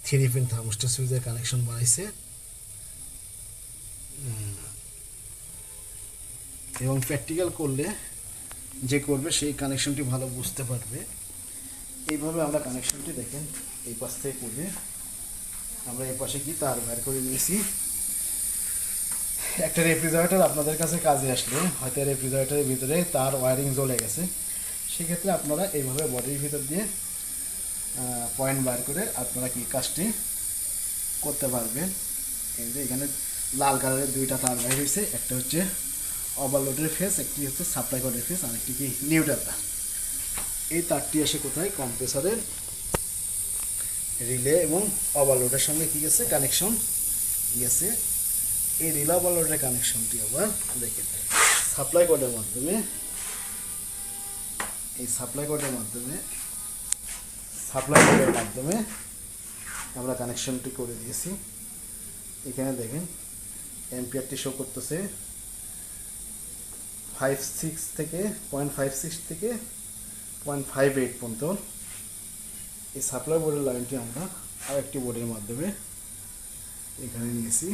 Three pin thermostat সুইচের connection বানাইছে এবং প্র্যাকটিক্যাল করলে যে করবে সেই কানেকশনটি ভালো বুঝতে পারবে। এইভাবে আমরা কানেকশনটি দেখেন এই পাশ থেকে করবে, আমরা এই পাশে কি তার বের করে নিয়েছি। একটা রেফ্রিজারেটর আপনাদের কাছে কাজে আসলে হয়তো রেফ্রিজারেটরের ভিতরে তার ওয়্যারিং জ্বলে গেছে, সেক্ষেত্রে আপনারা এইভাবে বডির ভিতর দিয়ে পয়েন্ট বার করে আপনারা কি কাজটি করতে পারবেন। এই যে এখানে লাল কালারের দুইটা তার বের হয়েছে, একটা হচ্ছে ওভারলোডের ফেস, একটি হচ্ছে সাপ্লাই কর্ডের ফেস, আর একটি কি নিউট্রাল তার। এই তারটি এসে কোথায় কম্প্রেসরের রিলে এবং ওভারলোডের সঙ্গে কি গেছে কানেকশন গেছে। এই রিলে ওভারলোডের কানেকশনটি আবার দেখেন সাপ্লাই কর্ডের মাধ্যমে, এই সাপ্লাই কর্ডের মাধ্যমে আমরা কানেকশনটি করে দিয়েছি। এখানে দেখেন অ্যাম্পিয়ারটি শো করতেছে 0.56 থেকে 0.58 পর্যন্ত। এই সাপ্লাই বোর্ডের লাইনটি আমরা আরেকটি বোর্ডের মাধ্যমে এখানে নিয়েছি।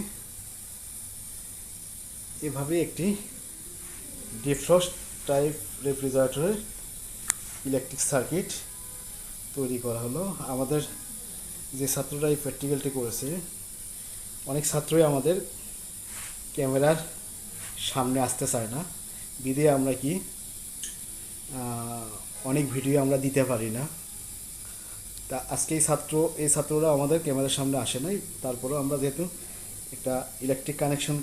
এভাবে একটি ডিফ্রস্ট টাইপ রেফ্রিজারেটরের ইলেকট্রিক সার্কিট তৈরি করা হলো। আমাদের যে ছাত্ররা এই প্র্যাকটিক্যালটি করেছে, অনেক ছাত্রই আমাদের ক্যামেরার সামনে আসতে চায় না, বিধে আমরা কি অনেক ভিডিও আমরা দিতে পারি না। তা আজকে এই ছাত্ররা আমাদের ক্যামেরার সামনে আসে নাই, তারপরেও আমরা যেহেতু একটা ইলেকট্রিক কানেকশন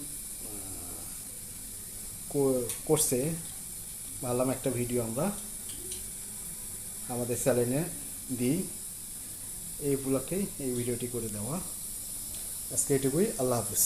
করছে, ভাবলাম একটা ভিডিও আমরা আমাদের চ্যানেলে দিই, এই উপলক্ষেই এই ভিডিওটি করে দেওয়া। আজকে এটুকুই, আল্লাহ হাফিজ।